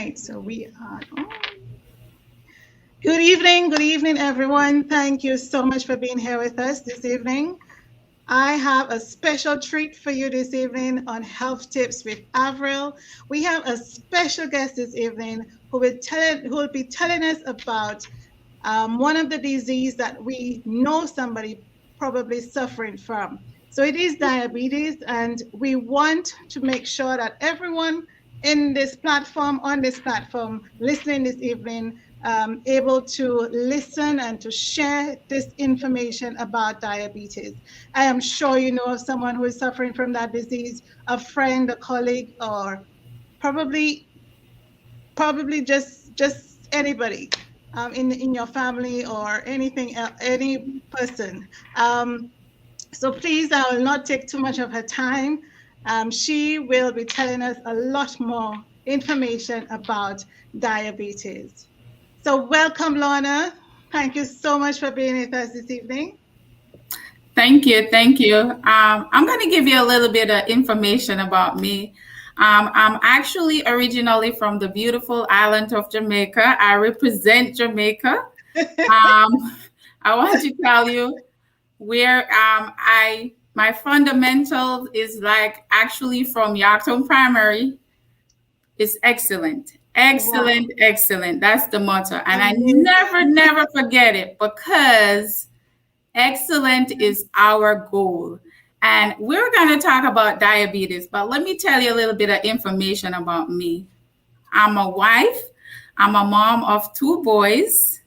right, so we are on. Good evening, everyone. Thank you so much for being here with us this evening. I have a special treat for you this evening on Health Tips with Avril. We have a special guest this evening who will be telling us about one of the disease that we know somebody probably suffering from. So it is diabetes, and we want to make sure that everyone on this platform, listening this evening, able to listen and to share this information about diabetes. I am sure you know of someone who is suffering from that disease, a friend, a colleague, or probably just anybody in your family or anything else, any person. So please, I will not take too much of her time. She will be telling us a lot more information about diabetes. So welcome, Lorna. Thank you so much for being with us this evening. Thank you. I'm going to give you a little bit of information about me. I'm actually originally from the beautiful island of Jamaica. I represent Jamaica. I want to tell you where my fundamental is like actually from Yorktown Primary. It's excellent. Excellent, wow. Excellent. That's the motto. And amazing. I never forget it, because excellent is our goal. And we're going to talk about diabetes, but let me tell you a little bit of information about me. I'm a wife. I'm a mom of 2 boys.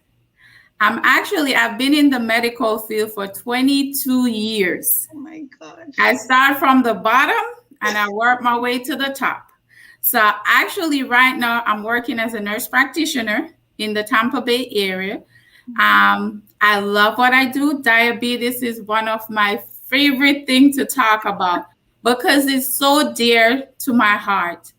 I've been in the medical field for 22 years. Oh my gosh. I start from the bottom and I work my way to the top. So actually right now I'm working as a nurse practitioner in the Tampa Bay area. I love what I do. Diabetes is one of my favorite things to talk about because it's so dear to my heart.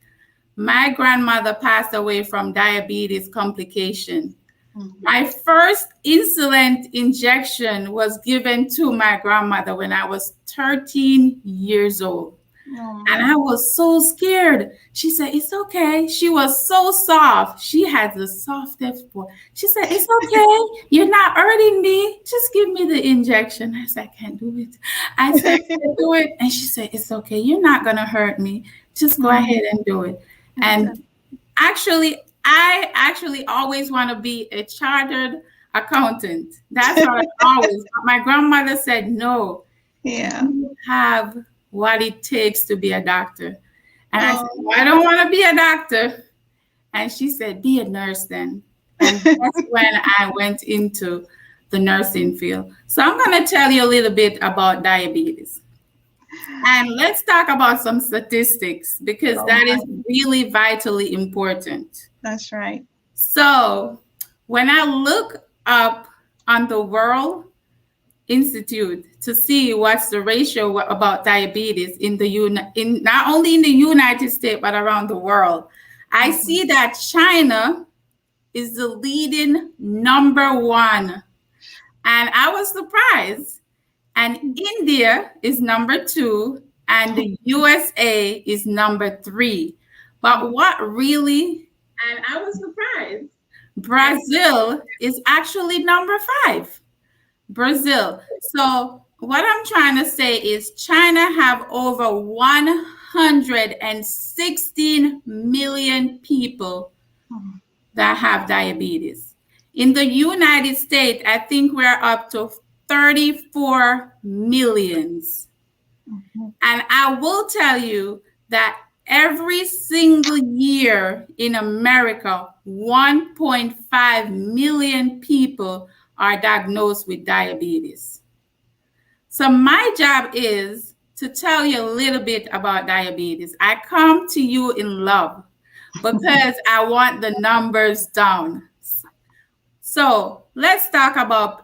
My grandmother passed away from diabetes complication. Mm-hmm. My first insulin injection was given to my grandmother when I was 13 years old. Oh, and I was so scared. She said, "It's okay." She was so soft. She had the softest voice. She said, "It's okay. You're not hurting me. Just give me the injection." I said, "I can't do it." I said, "I can't do it." And she said, "It's okay. You're not going to hurt me. Just go ahead and do it." And actually, I always want to be a chartered accountant. That's what I always. My grandmother said, "No. Yeah. You have what it takes to be a doctor." And I said, "I don't want to be a doctor." And she said, "Be a nurse then." And that's when I went into the nursing field. So I'm going to tell you a little bit about diabetes. And let's talk about some statistics, because that is really vitally important. That's right. So when I look up on the World Institute to see what's the ratio about diabetes in not only in the United States but around the world, I see that China is the leading number 1, and I was surprised. And India is number 2, and the USA is number 3. But what really, and I was surprised, Brazil is actually number 5. Brazil. So what I'm trying to say is China have over 116 million people that have diabetes. In the United States, I think we're up to 34 millions. Mm-hmm. And I will tell you that every single year in America, 1.5 million people are diagnosed with diabetes. So my job is to tell you a little bit about diabetes. I come to you in love because I want the numbers down. So let's talk about,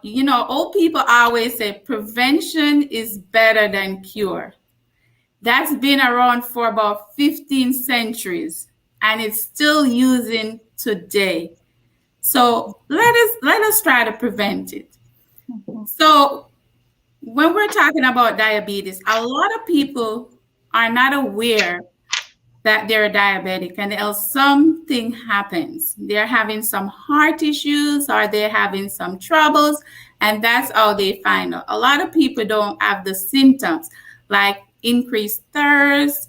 old people always say prevention is better than cure. That's been around for about 15 centuries and it's still using today. So let us try to prevent it. So when we're talking about diabetes, a lot of people are not aware that they're diabetic, and else something happens. They're having some heart issues or they're having some troubles, and that's how they find out. A lot of people don't have the symptoms like increased thirst,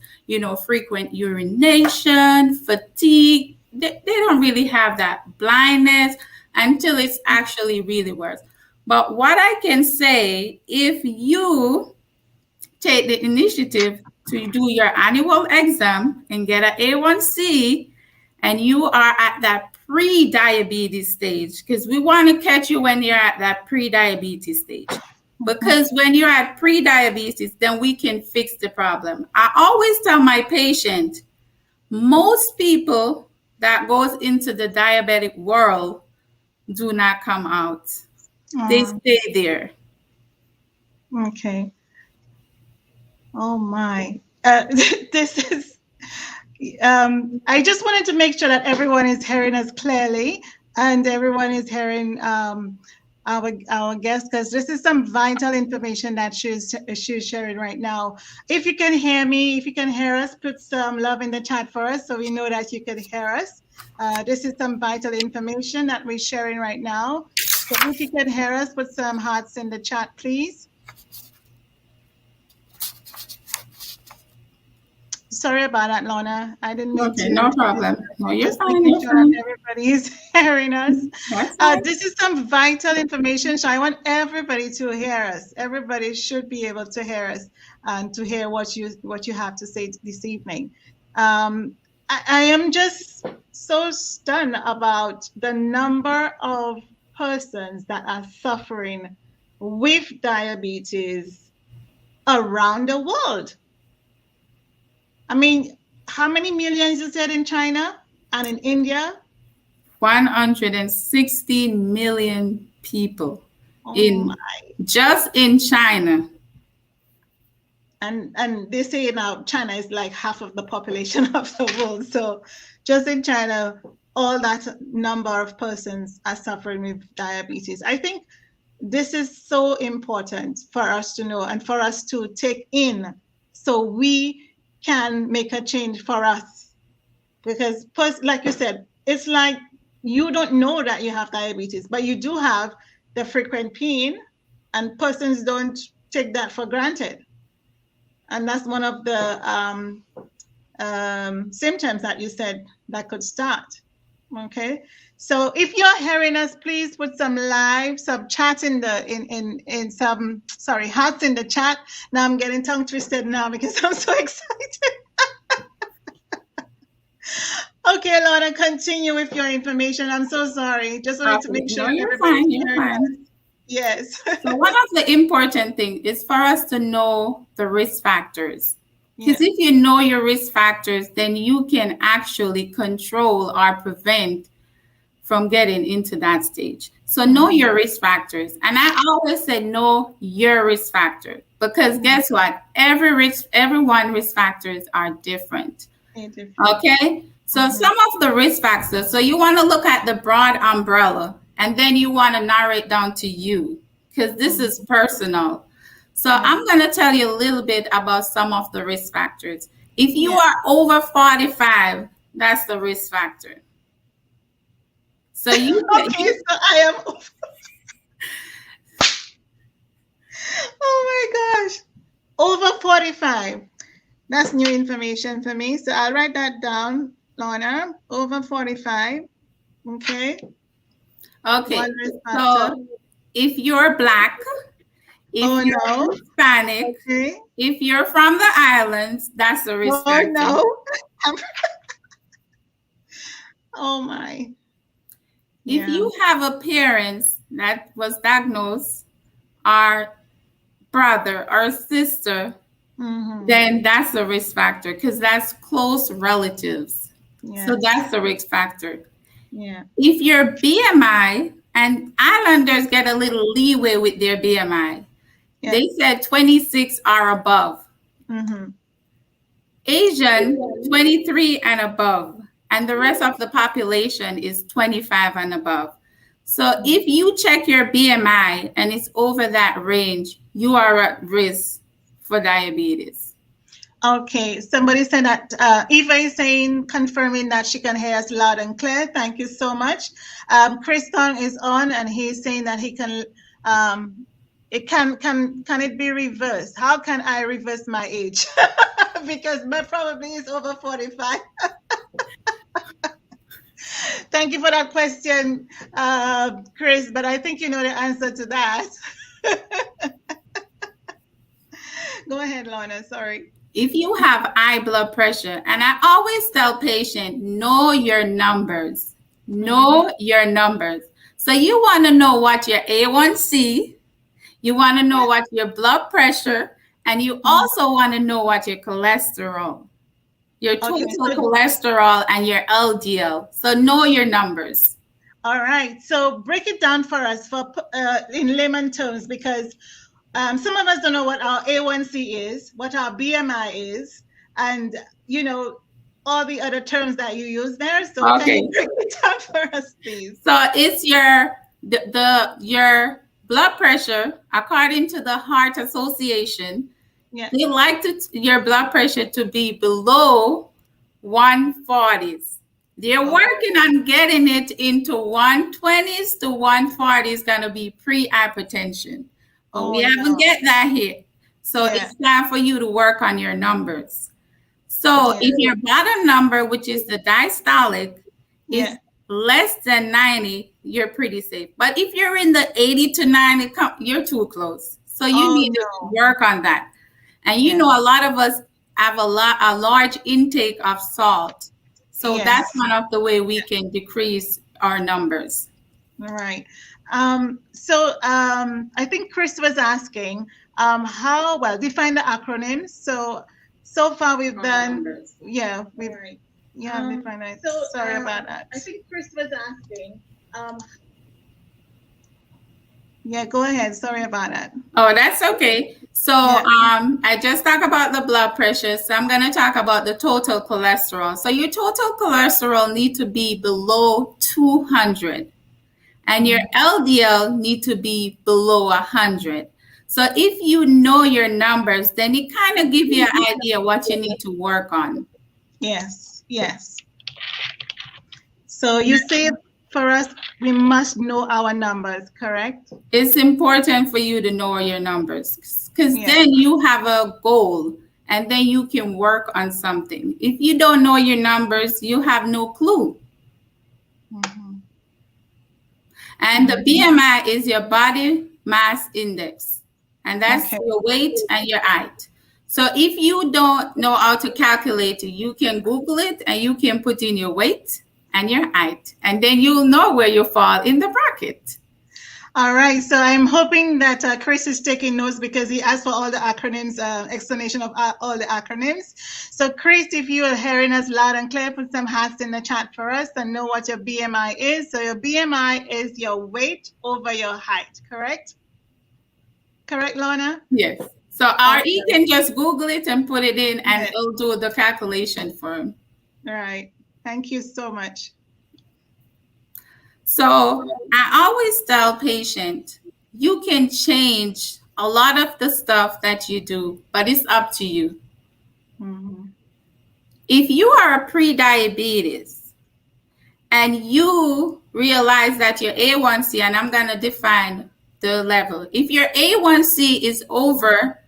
frequent urination, fatigue. They don't really have that blindness until it's actually really worse. But what I can say, if you take the initiative to do your annual exam and get an A1C, and you are at that pre-diabetes stage, because we want to catch you when you're at that pre-diabetes stage. Because when you're at pre-diabetes, then we can fix the problem. I always tell my patient, most people that goes into the diabetic world do not come out. They stay there. Okay. Oh my. This is, I just wanted to make sure that everyone is hearing us clearly and everyone is hearing our guest, because this is some vital information that she's sharing right now. If you can hear me, if you can hear us, put some love in the chat for us so we know that you can hear us. This is some vital information that we're sharing right now. So if you can hear us, put some hearts in the chat, please. Sorry about that, Lorna. I didn't mean to. No problem. No, you're just fine. making sure that everybody is hearing us. That's This is some vital information, so I want everybody to hear us. Everybody should be able to hear us and to hear what you have to say this evening. I am just so stunned about the number of persons that are suffering with diabetes around the world. I mean, how many millions you said in China and in India? 160 million people just in China. And they say now China is like half of the population of the world. So just in China, all that number of persons are suffering with diabetes. I think this is so important for us to know and for us to take in, so we can make a change for us. Because like you said, it's like you don't know that you have diabetes, but you do have the frequent pain, and persons don't take that for granted. And that's one of the symptoms that you said that could start. Okay, so if you're hearing us, please put some chat in hearts in the chat. Now I'm getting tongue twisted now because I'm so excited. Okay, Lorna, continue with your information. I'm so sorry. Just wanted to make sure. No, you're fine. You're fine. Yes. So one of the important things is for us to know the risk factors. Because if you know your risk factors, then you can actually control or prevent from getting into that stage. So know your risk factors. And I always say know your risk factor, because guess what? Everyone risk factors are different. Okay? So some of the risk factors, so you want to look at the broad umbrella, and then you want to narrow it down to you, because this is personal. So I'm going to tell you a little bit about some of the risk factors. If you are over 45, that's the risk factor. So you okay, so I am oh my gosh, over 45. That's new information for me. So I'll write that down, Lorna. Over 45. Okay. Okay. So if you're Black, if you're Hispanic, if you're from the islands, that's the risk factor. No. Oh my. If you have a parent that was diagnosed, or brother or sister, then that's a risk factor, because that's close relatives. So that's the risk factor. If your BMI, and islanders get a little leeway with their BMI, they said 26 or above. Asian, 23 and above. And the rest of the population is 25 and above. So if you check your BMI and it's over that range, you are at risk for diabetes. Okay, somebody said that Eva is saying, confirming that she can hear us loud and clear. Thank you so much. Chris Tong is on, and he's saying that he can. It can it be reversed? How can I reverse my age? Because my probably is over 45. Thank you for that question, Chris. But I think you know the answer to that. Go ahead, Lorna. Sorry. If you have high blood pressure, and I always tell patients, know your numbers. Know your numbers. So you want to know what your A1C, you want to know what your blood pressure, and you also want to know what your cholesterol, your total cholesterol and your LDL. So know your numbers. All right. So break it down for us for in layman terms, because some of us don't know what our A1C is, what our BMI is, and all the other terms that you use there. So can you break it down for us, please? So it's your blood pressure according to the Heart Association. Yeah. They like your blood pressure to be below 140s. They're working on getting it into 120s to 140s, going to be pre-hypertension. But we haven't get that here. So it's time for you to work on your numbers. So if your bottom number, which is the diastolic, is less than 90, you're pretty safe. But if you're in the 80 to 90, you're too close. So you need to work on that. And a lot of us have a large intake of salt. So that's one of the way we can decrease our numbers. All right. So I think Chris was asking how well define the acronyms. So far we've done numbers. Defined it. So sorry about that. I think Chris was asking. Go ahead. Sorry about that. Oh, that's okay. So I just talked about the blood pressure. So I'm going to talk about the total cholesterol. So your total cholesterol need to be below 200. And your LDL need to be below 100. So if you know your numbers, then it kind of gives you an idea what you need to work on. Yes. So you say for us, we must know our numbers, correct? It's important for you to know your numbers because then you have a goal and then you can work on something. If you don't know your numbers, you have no clue. And the BMI is your body mass index. And that's your weight and your height. So if you don't know how to calculate it, you can Google it and you can put in your weight and your height. And then you'll know where you fall in the bracket. All right. So I'm hoping that Chris is taking notes because he asked for all the acronyms, explanation of all the acronyms. So Chris, if you are hearing us loud and clear, put some hearts in the chat for us and know what your BMI is. So your BMI is your weight over your height, correct? Correct, Lorna? Yes. So you can just Google it and put it in and it'll do the calculation for him. All right. Thank you so much. So I always tell patients, you can change a lot of the stuff that you do, but it's up to you. If you are a pre-diabetes and you realize that your A1C, and I'm going to define the level. If your A1C is over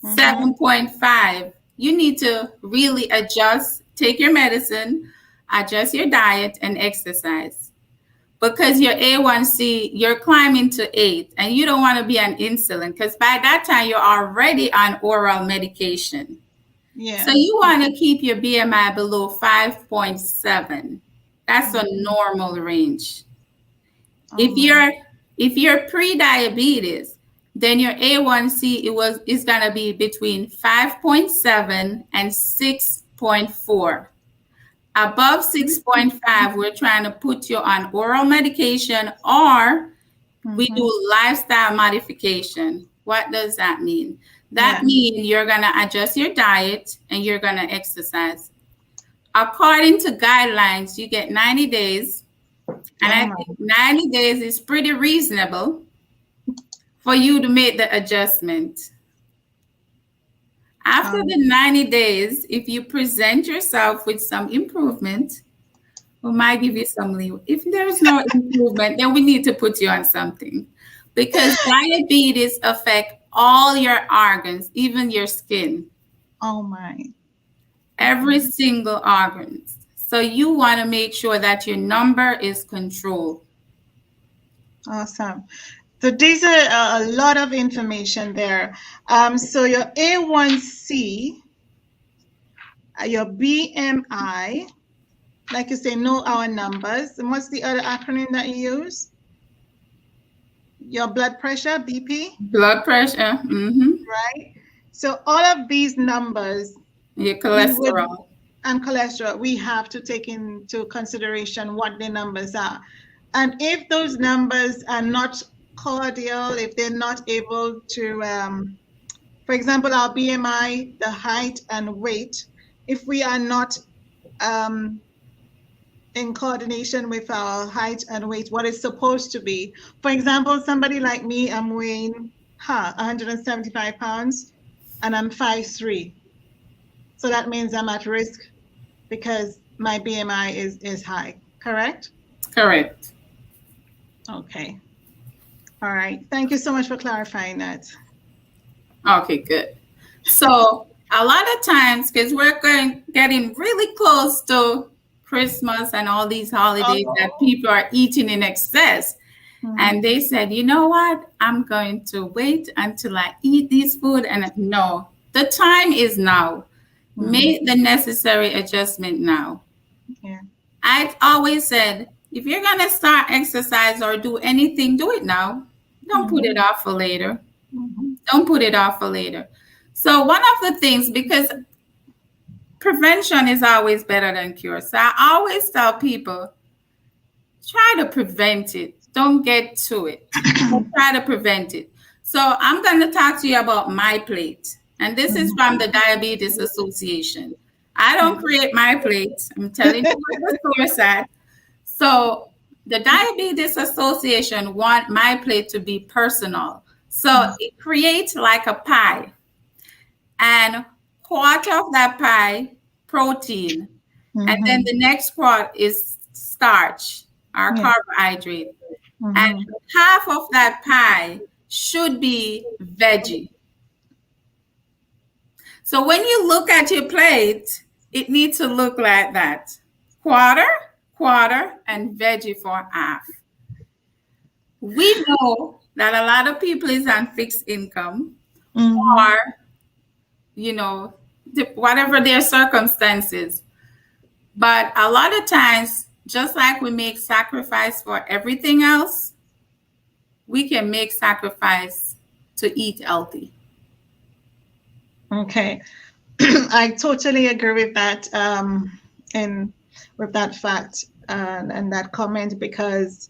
7.5, you need to really adjust, take your medicine, adjust your diet, and exercise. Because your A1C, you're climbing to 8, and you don't want to be on insulin because by that time you're already on oral medication. So you want to keep your BMI below 5.7. That's a normal range. If you're pre-diabetes, then your A1C is going to be between 5.7 and 6.4. Above 6.5, we're trying to put you on oral medication or we do lifestyle modification. What does that mean? That means you're going to adjust your diet and you're going to exercise. According to guidelines, you get 90 days. And I think 90 days is pretty reasonable for you to make the adjustment. After the 90 days, if you present yourself with some improvement, we might give you some leeway. If there's no improvement, then we need to put you on something, because diabetes affect all your organs, even your skin, Oh my. every single organ. So you want to make sure that your number is controlled. Awesome. So these are a lot of information there. So your A1C, your BMI, like you say, know our numbers. And what's the other acronym that you use? Your blood pressure, BP? Blood pressure, Right? So all of these numbers, your cholesterol. And cholesterol, we have to take into consideration what the numbers are. And if those numbers are not cordial, if they're not able to, for example, our BMI, the height and weight, if we are not in coordination with our height and weight, what it's supposed to be. For example, somebody like me, I'm weighing 175 pounds and I'm 5'3". So that means I'm at risk because my BMI is high, correct? Correct. Okay. All right. Thank you so much for clarifying that. Okay, good. So a lot of times, because we're getting really close to Christmas and all these holidays that people are eating in excess. And they said, you know what? I'm going to wait until I eat this food. And no, the time is now. Make the necessary adjustment now. Yeah. I've always said, if you're going to start exercise or do anything, do it now. Don't put it off for later. Don't put it off for later. So one of the things, because prevention is always better than cure. So I always tell people, try to prevent it. Don't get to it. Try to prevent it. So I'm going to talk to you about My Plate. And this is from the Diabetes Association. I don't create My Plate. I'm telling you what the source at. So the Diabetes Association want My Plate to be personal. So it creates like a pie. And quarter of that pie, protein. And then the next quarter is starch or carbohydrate. And half of that pie should be veggie. So when you look at your plate, it needs to look like that. Quarter, and veggie for half. We know that a lot of people is on fixed income or, whatever their circumstances. But a lot of times, just like we make sacrifice for everything else, we can make sacrifice to eat healthy. Okay. I totally agree with that and with that fact and that comment, because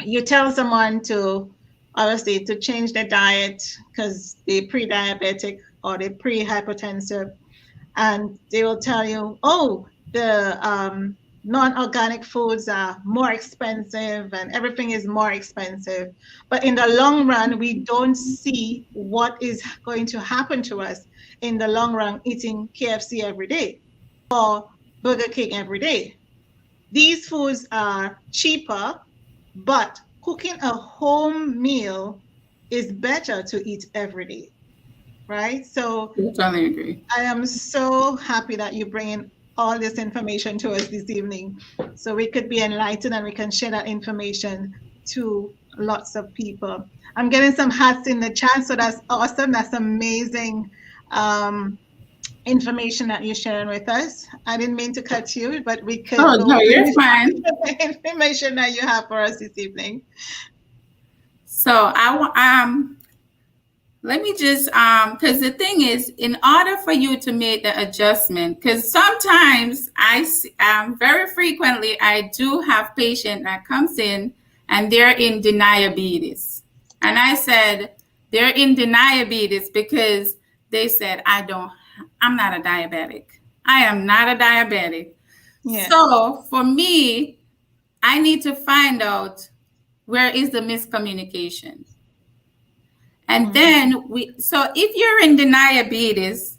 you tell someone to obviously to change their diet because they're pre-diabetic or they're pre-hypertensive, and they will tell you, oh, the non-organic foods are more expensive and everything is more expensive. But in the long run, we don't see what is going to happen to us in the long run eating KFC every day or Burger King every day. These foods are cheaper, but cooking a home meal is better to eat every day, right? So I totally agree. I am so happy that you bring in all this information to us this evening so we could be enlightened and we can share that information to lots of people. I'm getting some hearts in the chat, so that's awesome. That's amazing information that you're sharing with us. I didn't mean to cut you, but we could go no, you're fine. The information that you have for us this evening. So let me just, because the thing is, in order for you to make the adjustment, because sometimes very frequently, I do have patient that comes in and they're in diabetes. And I said, they're in diabetes because they said, I'm not a diabetic. I am not a diabetic. Yeah. So for me, I need to find out where is the miscommunication. And then so if you're in the diabetes,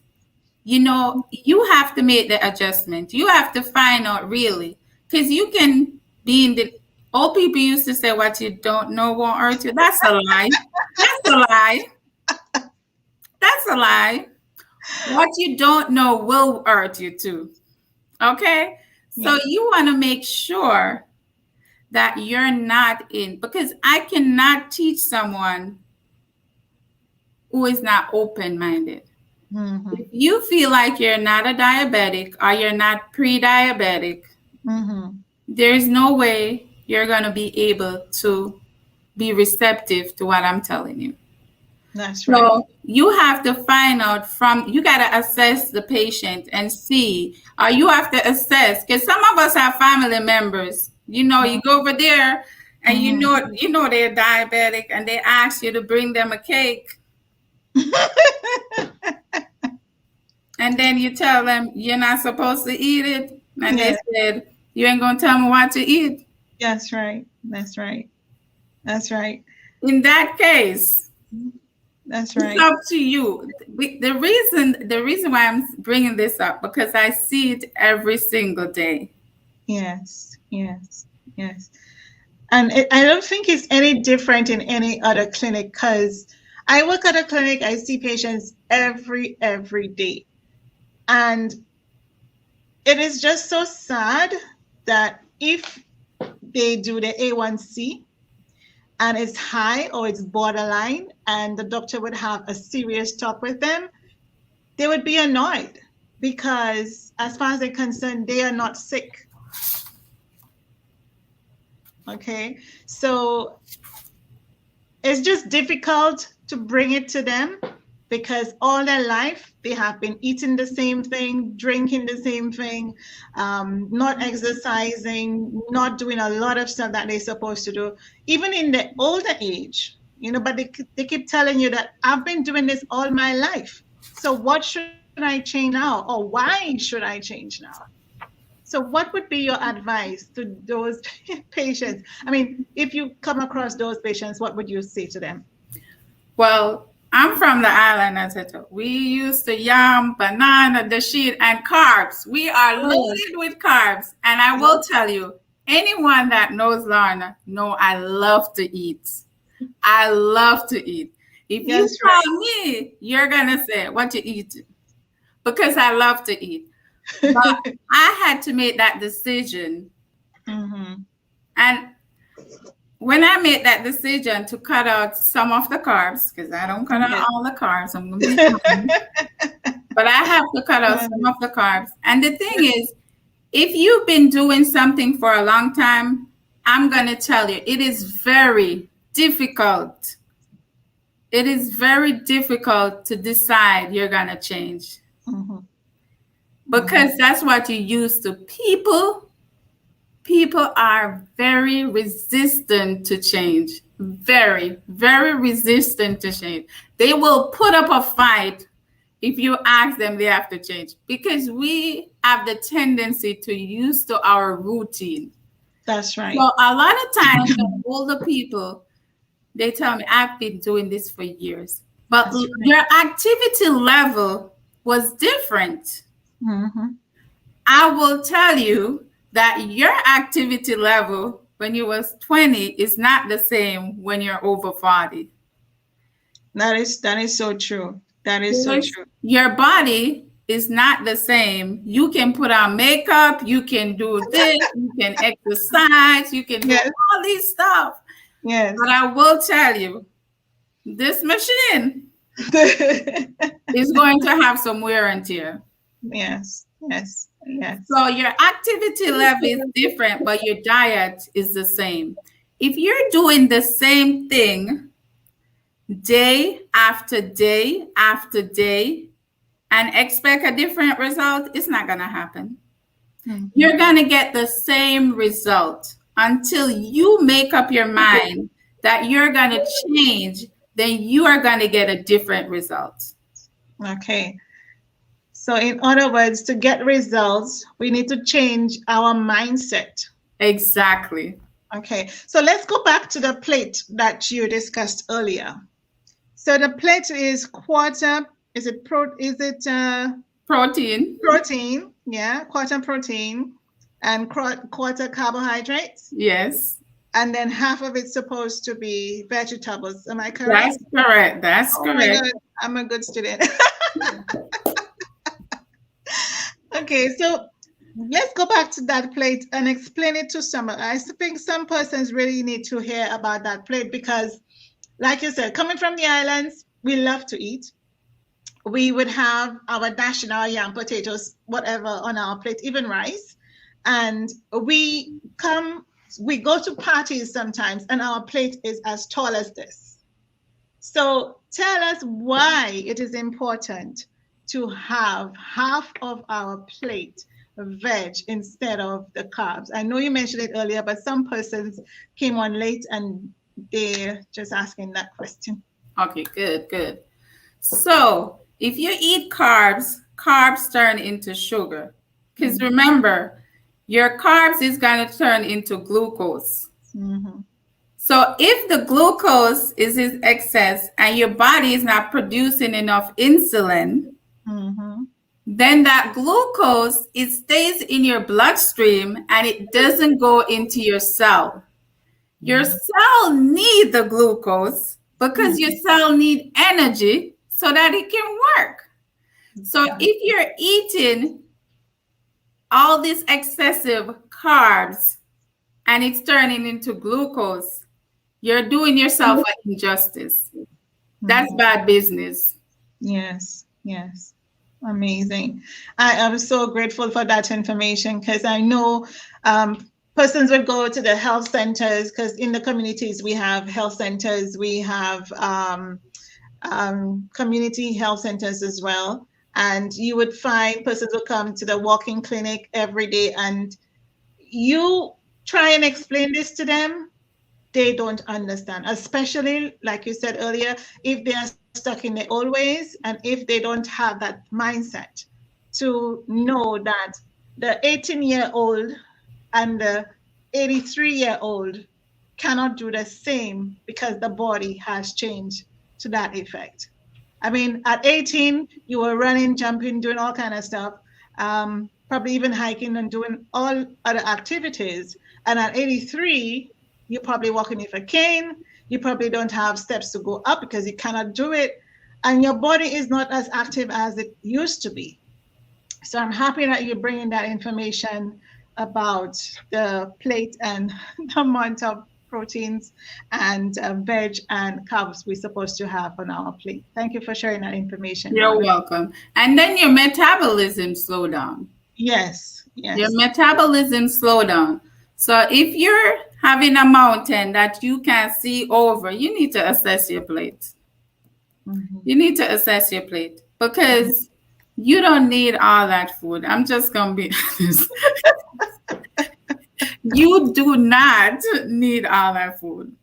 you have to make the adjustment. You have to find out really, because you can be in the, old people used to say, what you don't know won't hurt you. That's a lie. That's a lie. That's a lie. What you don't know will hurt you too. Okay? So you want to make sure that you're not in, because I cannot teach someone who is not open-minded. If you feel like you're not a diabetic or you're not pre-diabetic, there's no way you're going to be able to be receptive to what I'm telling you. That's right. So you have to find out you got to assess the patient and see, or you have to assess, because some of us have family members, you go over there and you know they're diabetic and they ask you to bring them a cake. And then you tell them you're not supposed to eat it. And they said, you ain't going to tell me what to eat. That's right. That's right. That's right. In that case, that's right. It's up to you. The reason why I'm bringing this up, because I see it every single day. Yes. Yes. Yes. And I don't think it's any different in any other clinic, because I work at a clinic. I see patients every day. And it is just so sad that if they do the A1C and it's high or it's borderline, and the doctor would have a serious talk with them, they would be annoyed, because as far as they're concerned, they are not sick. Okay, so it's just difficult to bring it to them, because all their life they have been eating the same thing, drinking the same thing, not exercising, not doing a lot of stuff that they're supposed to do, even in the older age, but they keep telling you that I've been doing this all my life. So what should I change now? Or why should I change now? So what would be your advice to those patients? I mean, if you come across those patients, what would you say to them? Well, I'm from the island, as I told. We used to yam, banana, the shit, and carbs. We are loaded with carbs. And I will tell you, anyone that knows Lorna know I love to eat. I love to eat. If you tell me, you're going to say, what you eat? Because I love to eat. But I had to make that decision. And when I made that decision to cut out some of the carbs, because I don't cut out all the carbs, I'm going to be fine. But I have to cut out some of the carbs. And the thing is, if you've been doing something for a long time, I'm going to tell you, it is very difficult. It is very difficult to decide you're going to change. Because that's what you're used to. People are very resistant to change. Very, very resistant to change. They will put up a fight if you ask them they have to change, because we have the tendency to use to our routine. That's right. So a lot of times the older people, they tell me, I've been doing this for years. But your activity level was different. I will tell you that your activity level when you was 20 is not the same when you're over 40. That is so true. That is so true. Your body is not the same. You can put on makeup, you can do this, you can exercise, you can do all these stuff. Yes. But I will tell you, this machine is going to have some wear and tear. Yes. Yes. Yes. So your activity level is different, but your diet is the same. If you're doing the same thing day after day after day and expect a different result, it's not going to happen. You're going to get the same result until you make up your mind that you're going to change, then you are going to get a different result. Okay. So in other words, to get results, we need to change our mindset. Exactly. Okay. So let's go back to the plate that you discussed earlier. So the plate is quarter. Is it Protein. protein? Yeah, quarter protein and quarter carbohydrates. Yes. And then half of it's supposed to be vegetables. Am I correct? That's correct. That's Oh my correct. God, I'm a good student. Okay, so let's go back to that plate and explain it to some. I think some persons really need to hear about that plate because, like you said, coming from the islands, we love to eat. We would have our dash and our yam, potatoes, whatever on our plate, even rice. And we go to parties sometimes, and our plate is as tall as this. So tell us why it is important to have half of our plate veg instead of the carbs. I know you mentioned it earlier, but some persons came on late and they're just asking that question. Okay, good, good. So if you eat carbs, carbs turn into sugar. Because Mhm. remember, your carbs is going to turn into glucose. Mhm. So if the glucose is in excess and your body is not producing enough insulin, Mhm. then that glucose, it stays in your bloodstream and it doesn't go into your cell. Your cell need the glucose because your cell need energy so that it can work. So if you're eating all these excessive carbs and it's turning into glucose, you're doing yourself an injustice. That's Mhm. bad business. Yes, yes. Amazing. I am so grateful for that information because I know persons would go to the health centers because in the communities we have health centers, we have community health centers as well. And you would find persons who come to the walk-in clinic every day and you try and explain this to them, they don't understand, especially like you said earlier, if they are stuck in their old ways and if they don't have that mindset to know that the 18-year-old and the 83-year-old cannot do the same because the body has changed to that effect. I mean, at 18, you were running, jumping, doing all kind of stuff, probably even hiking and doing all other activities. And at 83, you're probably walking with a cane. You probably don't have steps to go up because you cannot do it. And your body is not as active as it used to be. So I'm happy that you're bringing that information about the plate and the amount of proteins and veg and carbs we're supposed to have on our plate. Thank you for sharing that information, You're Lorna. welcome. And then your metabolism slow down. Yes, Your yes. metabolism slow down. So if you're having a mountain that you can see over, you need to assess your plate. Mhm. You need to assess your plate because you don't need all that food. I'm just gonna be honest. You do not need all that food.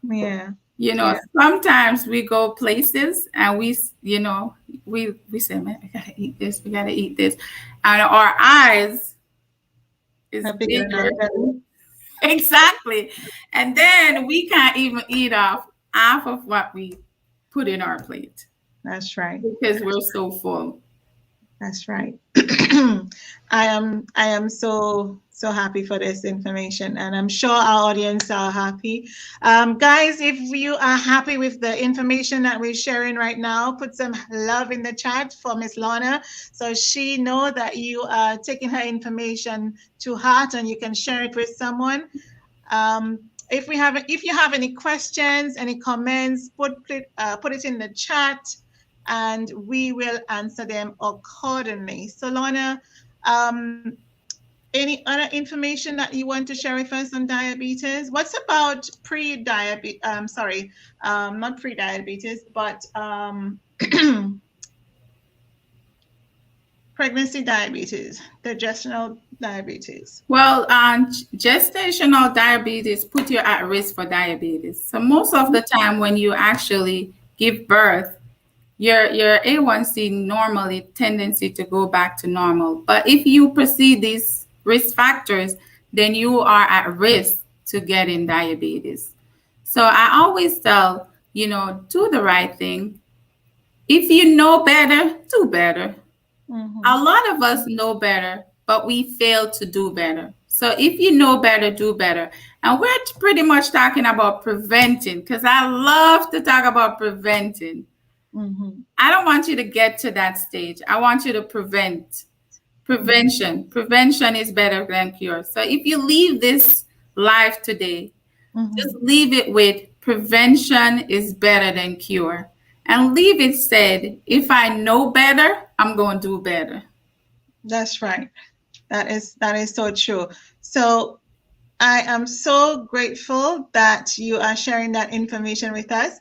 Yeah, You know, yeah. sometimes we go places and we say, man, we gotta eat this, we gotta eat this. And our eyes is A bigger than bigger. our belly. Exactly. And then we can't even eat off half of what we put in our plate That's right. because we're so full. That's right. I am so happy for this information, and I'm sure our audience are happy. Guys, if you are happy with the information that we're sharing right now, put some love in the chat for Miss Lorna, so she know that you are taking her information to heart, and you can share it with someone. If you have any questions, any comments, put it in the chat and we will answer them accordingly. So, Lorna, um, any other information that you want to share with us on diabetes? What's about pre-diabetes? Sorry, not pre-diabetes, but pregnancy diabetes, gestational diabetes. Well, gestational diabetes put you at risk for diabetes. So most of the time when you actually give birth, your A1C normally tendency to go back to normal. But if you proceed these risk factors, then you are at risk to getting diabetes. So I always tell do the right thing. If you know better, do better. A lot of us know better, but we fail to do better. So if you know better, do better. And we're pretty much talking about preventing, because I love to talk about preventing. I don't want you to get to that stage. I want you to prevent. Prevention is better than cure. So if you leave this life today, just leave it with prevention is better than cure. And leave it said, if I know better, I'm going to do better. That's right. That is so true. So I am so grateful that you are sharing that information with us.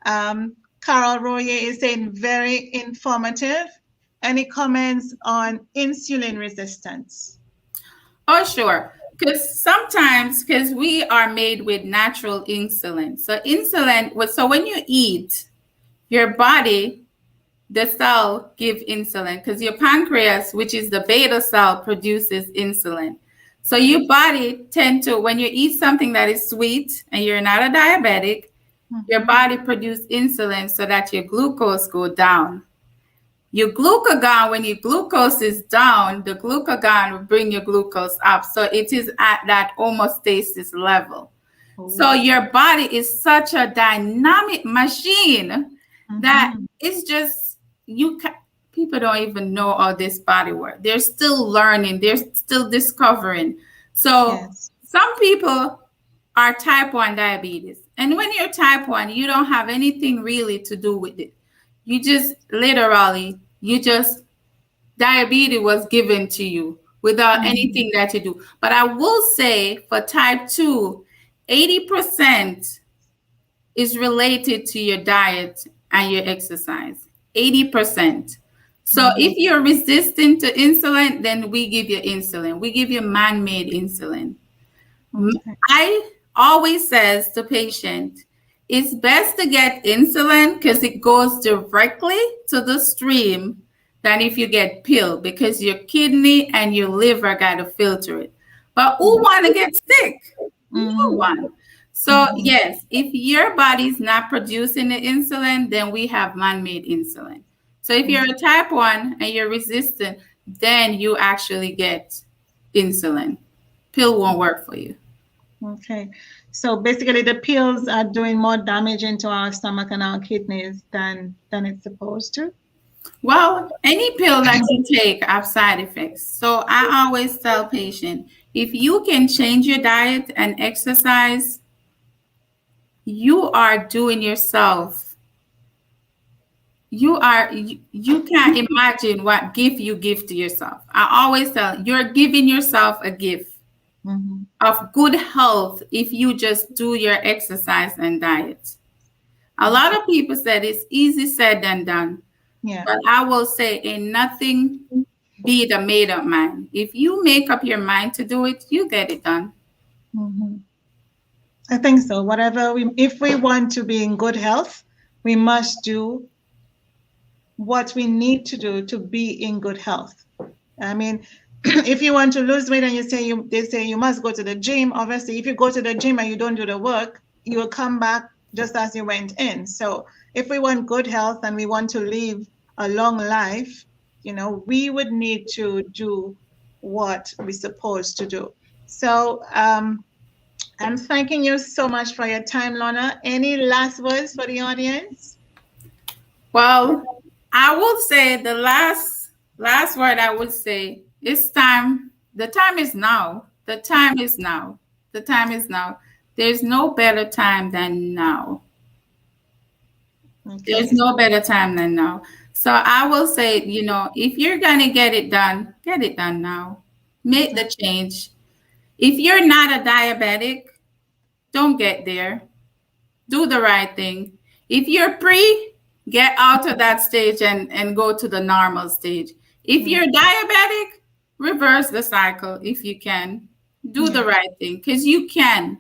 Carol Royer is saying very informative. Any comments on insulin resistance? Oh, sure. Because we are made with natural insulin. So when you eat, your body, the cell give insulin because your pancreas, which is the beta cell, produces insulin. So your body tend to, when you eat something that is sweet and you're not a diabetic, your body produce insulin so that your glucose go down. Your glucagon, when your glucose is down, the glucagon will bring your glucose up. So it is at that homeostasis level. So your body is such a dynamic machine that it's just, people don't even know how this body works. They're still learning. They're still discovering. So some people are type 1 diabetes. And when you're type 1, you don't have anything really to do with it. You just diabetes was given to you without anything that you do. But I will say for type 2, 80% is related to your diet and your exercise. 80%. So if you're resistant to insulin, then we give you insulin. We give you man-made insulin. I always says to patient, it's best to get insulin because it goes directly to the stream than if you get pill, because your kidney and your liver got to filter it. But who want to get sick? No one. So yes, if your body's not producing the insulin, then we have man-made insulin. So if you're a type 1 and you're resistant, then you actually get insulin. Pill won't work for you. Okay. So basically the pills are doing more damage into our stomach and our kidneys than it's supposed to. Well, any pill that you take have side effects. So I always tell patients, if you can change your diet and exercise, you are doing yourself. You can't imagine what gift you give to yourself. I always tell you're giving yourself a gift of good health if you just do your exercise and diet. A lot of people said it's easy said than done. Yeah. But I will say, ain't nothing beat a made up mind. If you make up your mind to do it, you get it done. I think so. If we want to be in good health, we must do what we need to do to be in good health. I mean, if you want to lose weight and they say you must go to the gym, obviously, if you go to the gym and you don't do the work, you will come back just as you went in. So if we want good health and we want to live a long life, we would need to do what we're supposed to do. So I'm thanking you so much for your time, Lorna. Any last words for the audience? Well, I will say the last word I would say is time. The time is now. The time is now. The time is now. There's no better time than now. Okay. There's no better time than now. So I will say, if you're going to get it done now. Make the change. If you're not a diabetic, don't get there. Do the right thing. If you're pre, get out of that stage and go to the normal stage. If you're diabetic, reverse the cycle if you can. Do the right thing because you can.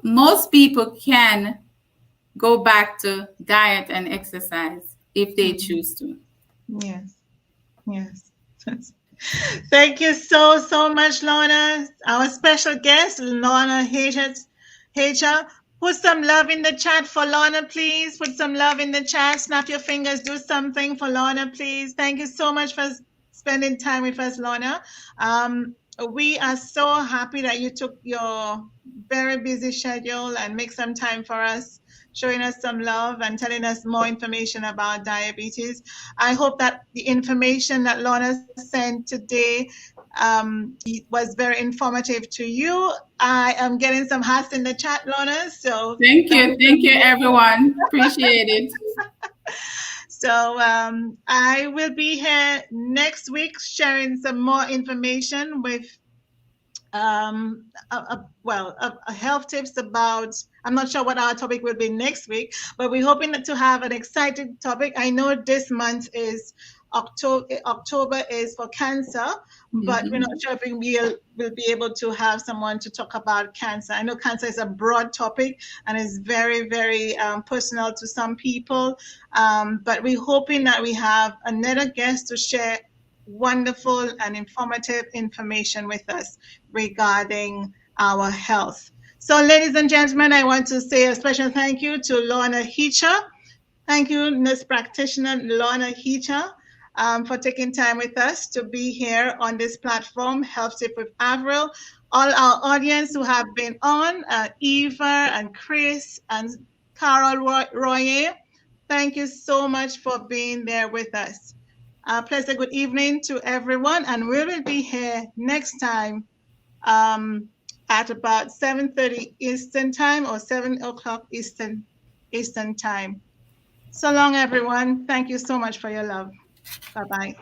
Most people can go back to diet and exercise if they choose to. Yes. Thank you so much, Lorna. Our special guest, Lorna Hitcher, Put some love in the chat for Lorna, please. Put some love in the chat. Snap your fingers. Do something for Lorna, please. Thank you so much for spending time with us, Lorna. We are so happy that you took your very busy schedule and make some time for us, showing us some love and telling us more information about diabetes. I hope that the information that Lorna sent today was very informative to you. I am getting some hearts in the chat, Lorna. So Thank you, everyone. Appreciate it. So I will be here next week sharing some more information with health tips about, I'm not sure what our topic will be next week, but we're hoping to have an exciting topic. I know this month is October is for cancer, but we're not sure if we'll be able to have someone to talk about cancer. I know cancer is a broad topic and is very, very personal to some people, but we're hoping that we have another guest to share wonderful and informative information with us regarding our health. So, ladies and gentlemen, I want to say a special thank you to Lorna Hitcher. Thank you, nurse practitioner Lorna Hitcher, for taking time with us to be here on this platform, Health Tip with Avril. All our audience who have been on, Eva and Chris and Carol Royer, thank you so much for being there with us. Pleasant good evening to everyone, and we will be here next time at about 7:30 Eastern Time or 7 o'clock Eastern Time. So long, everyone. Thank you so much for your love. Bye-bye.